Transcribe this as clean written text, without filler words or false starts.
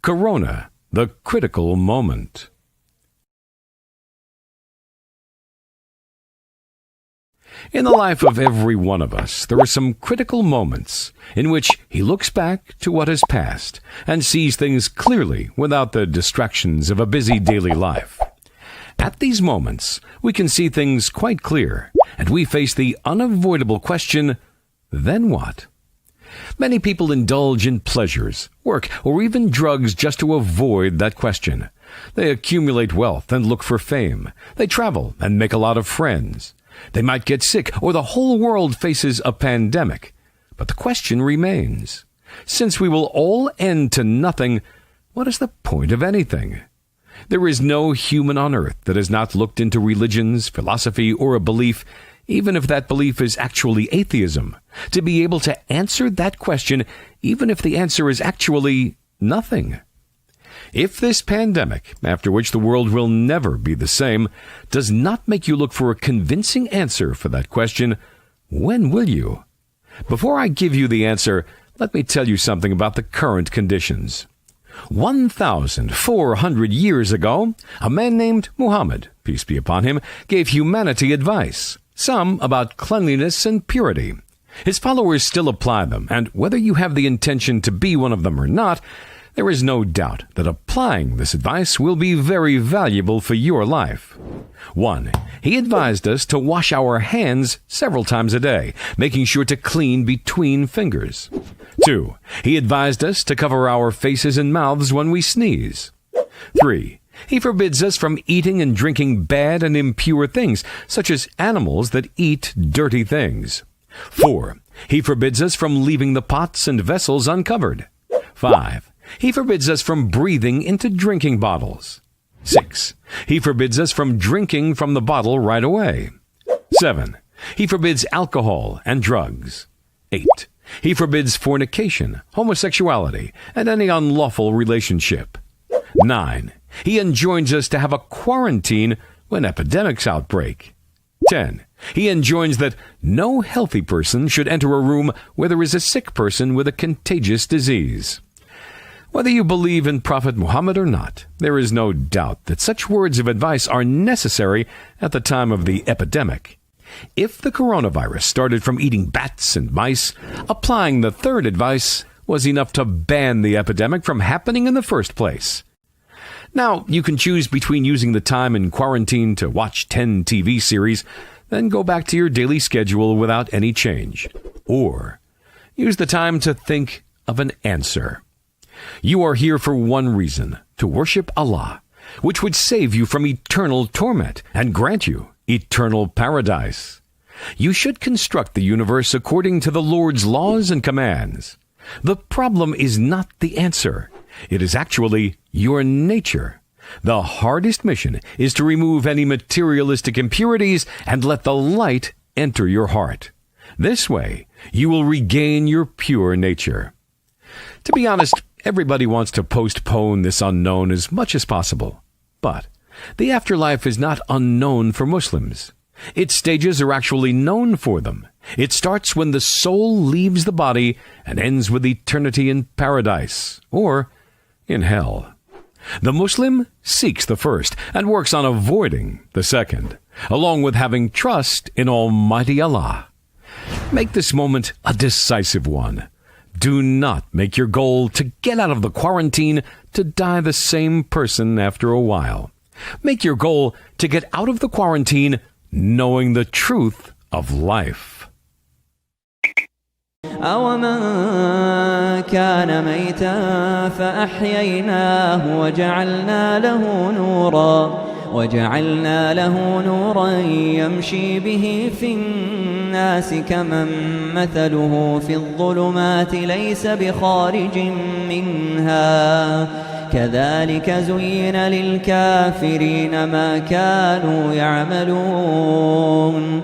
Corona, the critical moment. In the life of every one of us, there are some critical moments in which he looks back to what has passed and sees things clearly without the distractions of a busy daily life. At these moments, we can see things quite clear, and we face the unavoidable question, then what? Many people indulge in pleasures, work, or even drugs just to avoid that question. They accumulate wealth and look for fame. They travel and make a lot of friends. They might get sick, or the whole world faces a pandemic. But the question remains, since we will all end to nothing, what is the point of anything? There is no human on earth that has not looked into religions, philosophy, or a belief, even if that belief is actually atheism, to be able to answer that question, even if the answer is actually nothing. If this pandemic, after which the world will never be the same, does not make you look for a convincing answer for that question, when will you? Before I give you the answer, let me tell you something about the current conditions. 1,400 years ago, a man named Muhammad, peace be upon him, gave humanity advice, some about cleanliness and purity. His followers still apply them, and whether you have the intention to be one of them or not, there is no doubt that applying this advice will be very valuable for your life. 1. He advised us to wash our hands several times a day, making sure to clean between fingers. 2. He advised us to cover our faces and mouths when we sneeze. 3. He forbids us from eating and drinking bad and impure things, such as animals that eat dirty things. 4. He forbids us from leaving the pots and vessels uncovered. 5. He forbids us from breathing into drinking bottles. 6. He forbids us from drinking from the bottle right away. 7. He forbids alcohol and drugs. 8. He forbids fornication, homosexuality, and any unlawful relationship. 9. He enjoins us to have a quarantine when epidemics outbreak. 10. He enjoins that no healthy person should enter a room where there is a sick person with a contagious disease. Whether you believe in Prophet Muhammad or not, there is no doubt that such words of advice are necessary at the time of the epidemic. If the coronavirus started from eating bats and mice, applying the third advice was enough to ban the epidemic from happening in the first place. Now, you can choose between using the time in quarantine to watch 10 TV series, then go back to your daily schedule without any change. Or use the time to think of an answer. You are here for one reason, to worship Allah, which would save you from eternal torment and grant you eternal paradise. You should construct the universe according to the Lord's laws and commands. The problem is not the answer. It is actually your nature. The hardest mission is to remove any materialistic impurities and let the light enter your heart. This way, you will regain your pure nature. To be honest, everybody wants to postpone this unknown as much as possible. But the afterlife is not unknown for Muslims. Its stages are actually known for them. It starts when the soul leaves the body and ends with eternity in paradise, or in hell. The Muslim seeks the first and works on avoiding the second, along with having trust in Almighty Allah. Make this moment a decisive one. Do not make your goal to get out of the quarantine to die the same person after a while. Make your goal to get out of the quarantine knowing the truth of life. أَوَمَنْ كَانَ مَيْتًا فَأَحْيَيْنَاهُ وَجَعَلْنَا لَهُ نُورًا يَمْشِي بِهِ فِي النَّاسِ كَمَنْ مَثَلُهُ فِي الظُّلُمَاتِ لَيْسَ بِخَارِجٍ مِنْهَا كَذَلِكَ زُيِّنَ لِلْكَافِرِينَ مَا كَانُوا يَعْمَلُونَ